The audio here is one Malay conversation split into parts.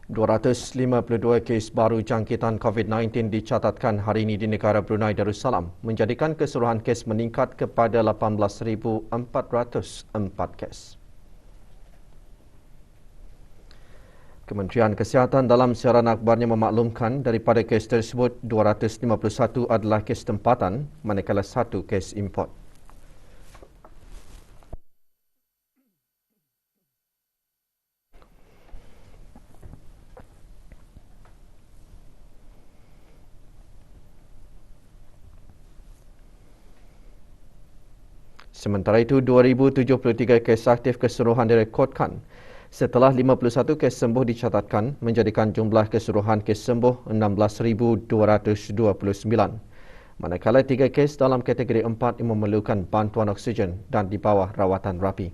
252 kes baru jangkitan COVID-19 dicatatkan hari ini di negara Brunei Darussalam, menjadikan keseluruhan kes meningkat kepada 18,404 kes. Kementerian Kesihatan dalam siaran akhbarnya memaklumkan daripada kes tersebut 251 adalah kes tempatan, manakala 1 kes import. Sementara itu, 2,073 kes aktif keseluruhan direkodkan setelah 51 kes sembuh dicatatkan, menjadikan jumlah keseluruhan kes sembuh 16,229. Manakala 3 kes dalam kategori 4 yang memerlukan bantuan oksigen dan di bawah rawatan rapi.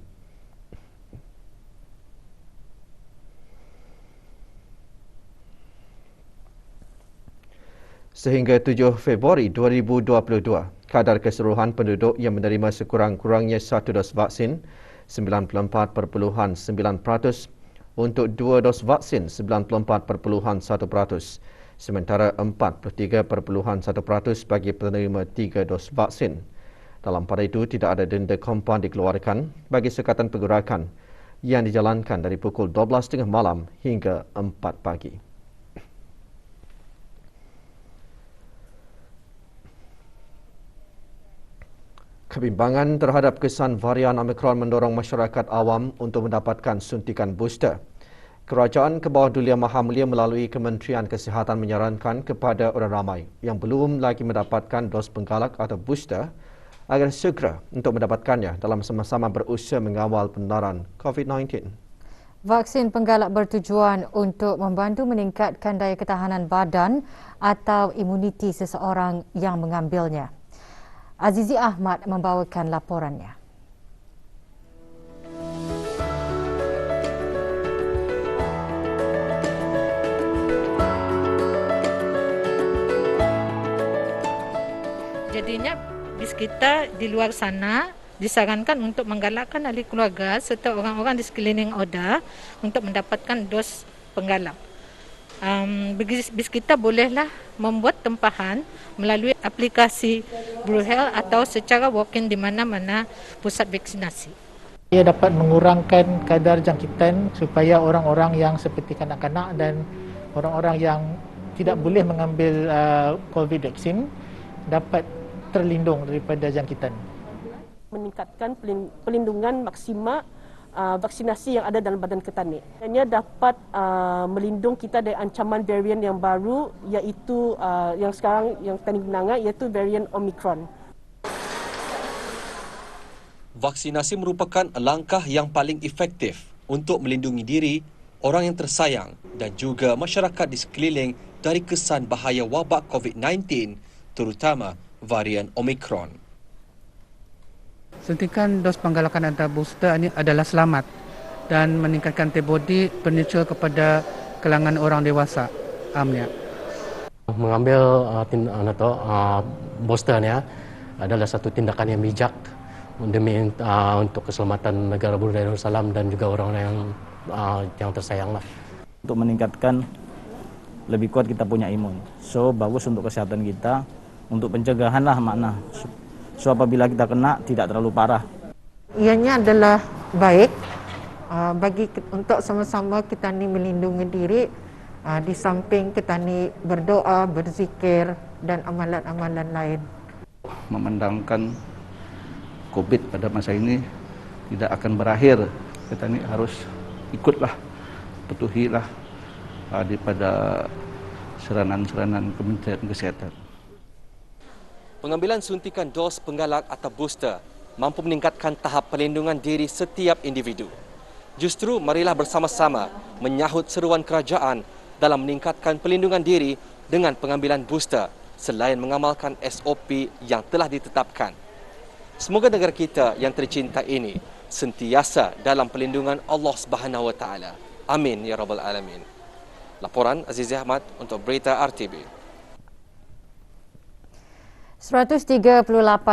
Sehingga 7 Februari 2022, kadar keseluruhan penduduk yang menerima sekurang-kurangnya 1 dos vaksin 94.9%, untuk 2 dos vaksin 94.1%, sementara 43.1% bagi penerima 3 dos vaksin. Dalam pada itu, tidak ada denda kompaun dikeluarkan bagi sekatan pergerakan yang dijalankan dari pukul 12.30 malam hingga 4 pagi. Kebimbangan terhadap kesan varian Omicron mendorong masyarakat awam untuk mendapatkan suntikan booster. Kerajaan ke bawah Duli Yang Maha Mulia melalui Kementerian Kesihatan menyarankan kepada orang ramai yang belum lagi mendapatkan dos penggalak atau booster agar segera untuk mendapatkannya dalam sama-sama berusaha mengawal penularan COVID-19. Vaksin penggalak bertujuan untuk membantu meningkatkan daya ketahanan badan atau imuniti seseorang yang mengambilnya. Azizi Ahmad membawakan laporannya. Jadinya bis kita di luar sana disarankan untuk menggalakkan ahli keluarga serta orang-orang di sekeliling Oda untuk mendapatkan dos penggalak. Bis kita bolehlah membuat tempahan melalui aplikasi Blue Health atau secara walk-in di mana-mana pusat vaksinasi. Ia dapat mengurangkan kadar jangkitan supaya orang-orang yang seperti kanak-kanak dan orang-orang yang tidak boleh mengambil COVID vaksin dapat terlindung daripada jangkitan. Meningkatkan pelindungan maksima vaksinasi yang ada dalam badan kita ni. Ia dapat melindung kita dari ancaman varian yang baru, iaitu yang sekarang yang kita gunakan, iaitu varian Omicron. Vaksinasi merupakan langkah yang paling efektif untuk melindungi diri, orang yang tersayang dan juga masyarakat di sekeliling dari kesan bahaya wabak COVID-19, terutama varian Omicron. Suntikan dos penggalakan atau booster ini adalah selamat dan meningkatkan antibodi penyusul kepada kalangan orang dewasa. Mengambil booster ni adalah satu tindakan yang bijak demi untuk keselamatan negara Brunei Darussalam dan juga orang-orang yang tersayang lah. Untuk meningkatkan lebih kuat kita punya imun. So bagus untuk kesehatan kita, untuk pencegahan lah makna. So apabila kita kena tidak terlalu parah. Ianya adalah baik bagi untuk sama-sama kita ni melindungi diri di samping kita ni berdoa, berzikir dan amalan-amalan lain. Memandangkan COVID pada masa ini tidak akan berakhir. Kita ni harus ikutlah, patuhilah daripada seranan-seranan Kementerian Kesihatan. Pengambilan suntikan dos penggalak atau booster mampu meningkatkan tahap perlindungan diri setiap individu. Justru marilah bersama-sama menyahut seruan kerajaan dalam meningkatkan perlindungan diri dengan pengambilan booster selain mengamalkan SOP yang telah ditetapkan. Semoga negara kita yang tercinta ini sentiasa dalam perlindungan Allah Subhanahu Wa Taala. Amin ya rabbal alamin. Laporan Azizi Ahmad untuk Berita RTB. 138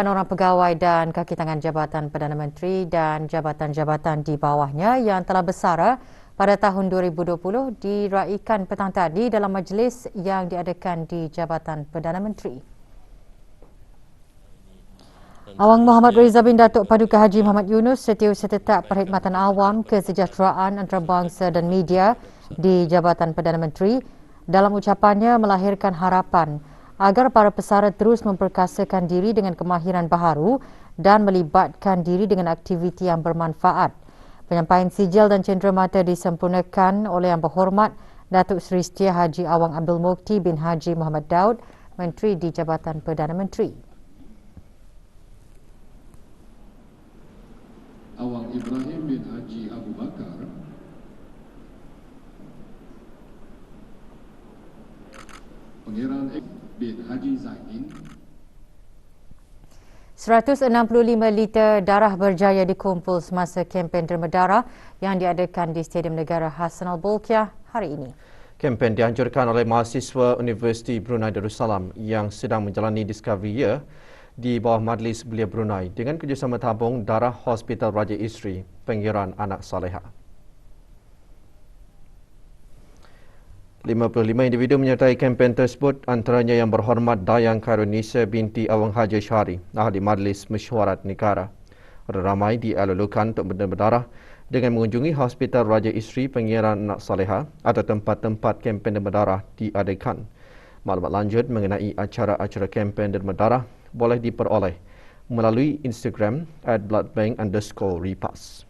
orang pegawai dan kaki tangan Jabatan Perdana Menteri dan jabatan-jabatan di bawahnya yang telah bersara pada tahun 2020 diraikan petang tadi dalam majlis yang diadakan di Jabatan Perdana Menteri. Awang Muhammad Reza bin Datuk Paduka Haji Muhammad Yunus Setiausaha Tetap Perkhidmatan Awam, Kesejahteraan Antarabangsa dan Media di Jabatan Perdana Menteri dalam ucapannya melahirkan harapan agar para pesara terus memperkasakan diri dengan kemahiran baharu dan melibatkan diri dengan aktiviti yang bermanfaat. Penyampaian sijil dan cenderamata disempurnakan oleh Yang Berhormat Datuk Seri Setia Haji Awang Abdul Mukti bin Haji Muhammad Daud, Menteri di Jabatan Perdana Menteri. Awang Ibrahim bin Haji Abu Bakar, Pangeran bin Haji Zain. 165 liter darah berjaya dikumpul semasa kempen derma darah yang diadakan di Stadium Negara Hassan Al-Bolkiah hari ini. Kempen dianjurkan oleh mahasiswa Universiti Brunei Darussalam yang sedang menjalani Discovery Year di bawah Majlis Belia Brunei dengan kerjasama tabung darah Hospital Raja Isri Pengiran Anak Saleha. 55 individu menyertai kempen tersebut, antaranya Yang Berhormat Dayang Khairunisa binti Awang Haji Syari, Ahli Majlis Mesyuarat Negara. Ramai dialulukan untuk berdarah dengan mengunjungi Hospital Raja Isri Pengiran Anak Saleha atau tempat-tempat kempen berdarah diadakan. Maklumat lanjut mengenai acara-acara kempen berdarah boleh diperoleh melalui Instagram @bloodbank_repass.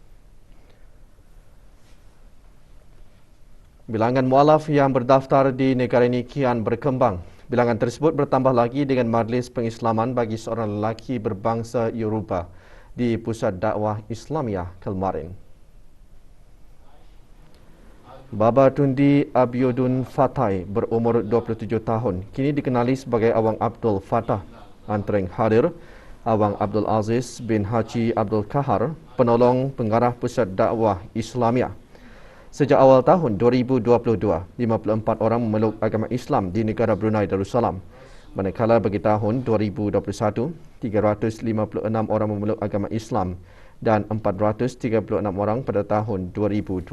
Bilangan mualaf yang berdaftar di negara ini kian berkembang. Bilangan tersebut bertambah lagi dengan Majlis Pengislaman bagi seorang lelaki berbangsa Yoruba di Pusat Dakwah Islamiah Kelmarin. Baba Tundi Abiodun Fatai berumur 27 tahun, kini dikenali sebagai Awang Abdul Fatah. Antara yang hadir, Awang Abdul Aziz bin Haji Abdul Kahar, penolong pengarah Pusat Dakwah Islamiah. Sejak awal tahun 2022, 54 orang memeluk agama Islam di negara Brunei Darussalam. Manakala bagi tahun 2021, 356 orang memeluk agama Islam dan 436 orang pada tahun 2020.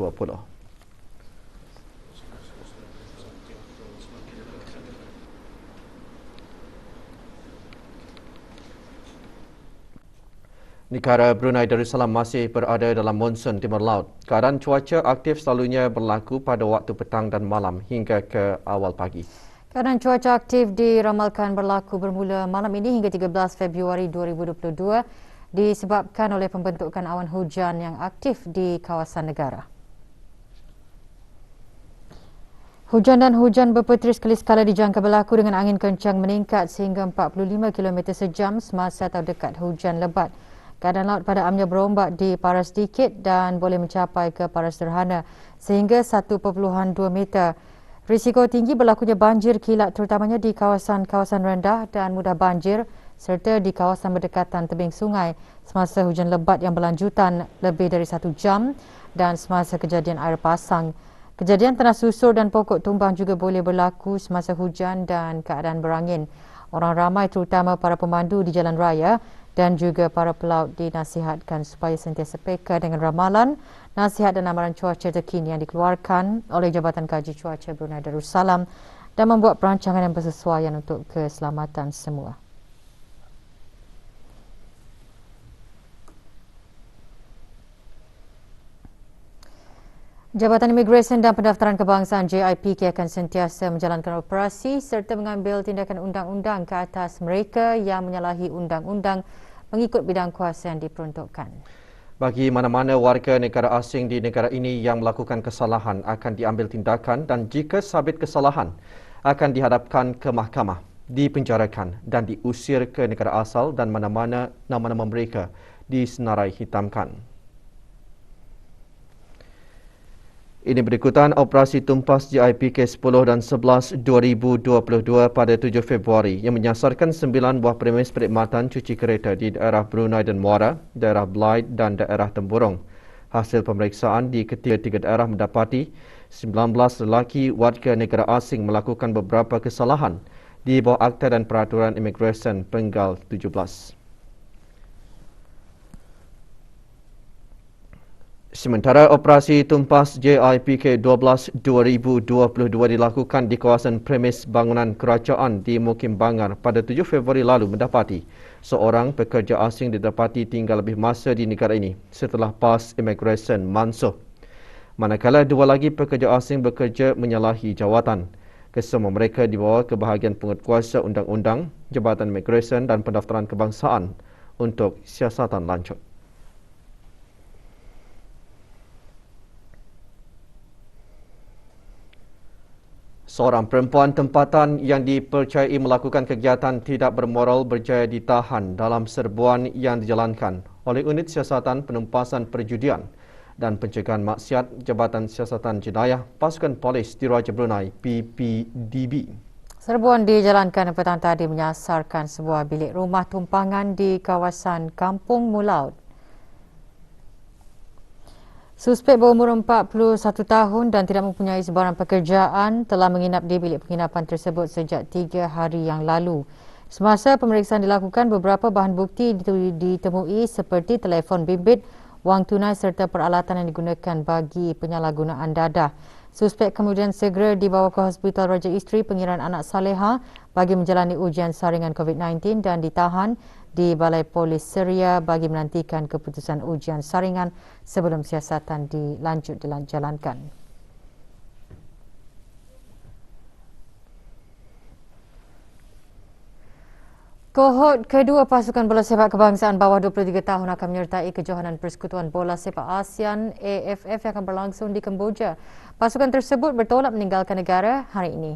Negara Brunei Darussalam masih berada dalam monsun timur laut. Keadaan cuaca aktif selalunya berlaku pada waktu petang dan malam hingga ke awal pagi. Keadaan cuaca aktif diramalkan berlaku bermula malam ini hingga 13 Februari 2022 disebabkan oleh pembentukan awan hujan yang aktif di kawasan negara. Hujan dan hujan berpetris sekali-sekala dijangka berlaku dengan angin kencang meningkat sehingga 45 km sejam semasa atau dekat hujan lebat. Keadaan laut pada amnya berombak di paras sedikit dan boleh mencapai ke paras sederhana sehingga 1.2 meter. Risiko tinggi berlakunya banjir kilat terutamanya di kawasan-kawasan rendah dan mudah banjir serta di kawasan berdekatan tebing sungai semasa hujan lebat yang berlanjutan lebih dari 1 jam dan semasa kejadian air pasang. Kejadian tanah susur dan pokok tumbang juga boleh berlaku semasa hujan dan keadaan berangin. Orang ramai terutama para pemandu di jalan raya dan juga para pelaut dinasihatkan supaya sentiasa peka dengan ramalan, nasihat dan amaran cuaca terkini yang dikeluarkan oleh Jabatan Kaji Cuaca Brunei Darussalam dan membuat perancangan yang bersesuaian untuk keselamatan semua. Jabatan Imigresen dan Pendaftaran Kebangsaan JIPK akan sentiasa menjalankan operasi serta mengambil tindakan undang-undang ke atas mereka yang menyalahi undang-undang mengikut bidang kuasa yang diperuntukkan. Bagi mana-mana warga negara asing di negara ini yang melakukan kesalahan akan diambil tindakan dan jika sabit kesalahan akan dihadapkan ke mahkamah, dipenjarakan dan diusir ke negara asal dan mana-mana nama-nama mereka disenarai hitamkan. Ini berikutan operasi tumpas JIPK 10 dan 11 2022 pada 7 Februari yang menyasarkan 9 buah premis perkhidmatan cuci kereta di daerah Brunei dan Muara, daerah Blyth dan daerah Temburong. Hasil pemeriksaan di ketiga-tiga daerah mendapati 19 lelaki warga negara asing melakukan beberapa kesalahan di bawah Akta dan Peraturan Imigresen Penggal 17. Sementara operasi tumpas JIPK-12 2022 dilakukan di kawasan premis bangunan kerajaan di Mukim Bangar pada 7 Februari lalu mendapati seorang pekerja asing didapati tinggal lebih masa di negara ini setelah PAS Immigration mansuh. Manakala dua lagi pekerja asing bekerja menyalahi jawatan. Kesemua mereka dibawa ke bahagian penguatkuasa undang-undang, Jabatan Immigration dan Pendaftaran Kebangsaan untuk siasatan lanjut. Seorang perempuan tempatan yang dipercayai melakukan kegiatan tidak bermoral berjaya ditahan dalam serbuan yang dijalankan oleh Unit Siasatan Penumpasan Perjudian dan Pencegahan Maksiat Jabatan Siasatan Jenayah Pasukan Polis Diraja Brunei PPDB. Serbuan dijalankan petang tadi menyasarkan sebuah bilik rumah tumpangan di kawasan Kampung Mulaut. Suspek berumur 41 tahun dan tidak mempunyai sebarang pekerjaan telah menginap di bilik penginapan tersebut sejak 3 hari yang lalu. Semasa pemeriksaan dilakukan, beberapa bahan bukti ditemui seperti telefon bimbit, wang tunai serta peralatan yang digunakan bagi penyalahgunaan dadah. Suspek kemudian segera dibawa ke Hospital Raja Isteri Pengiran Anak Saleha bagi menjalani ujian saringan COVID-19 dan ditahan di Balai Polis Seria bagi menantikan keputusan ujian saringan sebelum siasatan dijalankan. Kohort kedua pasukan bola sepak kebangsaan bawah 23 tahun akan menyertai kejohanan Persekutuan Bola Sepak ASEAN AFF yang akan berlangsung di Kemboja. Pasukan tersebut bertolak meninggalkan negara hari ini.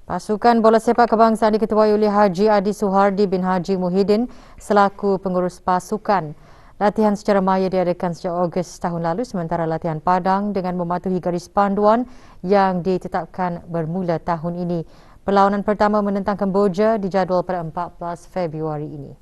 Pasukan bola sepak kebangsaan diketuai oleh Haji Adi Suhardi bin Haji Muhyiddin selaku pengurus pasukan. Latihan secara maya diadakan sejak Ogos tahun lalu sementara latihan padang dengan mematuhi garis panduan yang ditetapkan bermula tahun ini. Perlawanan pertama menentang Kemboja dijadual pada 14 Februari ini.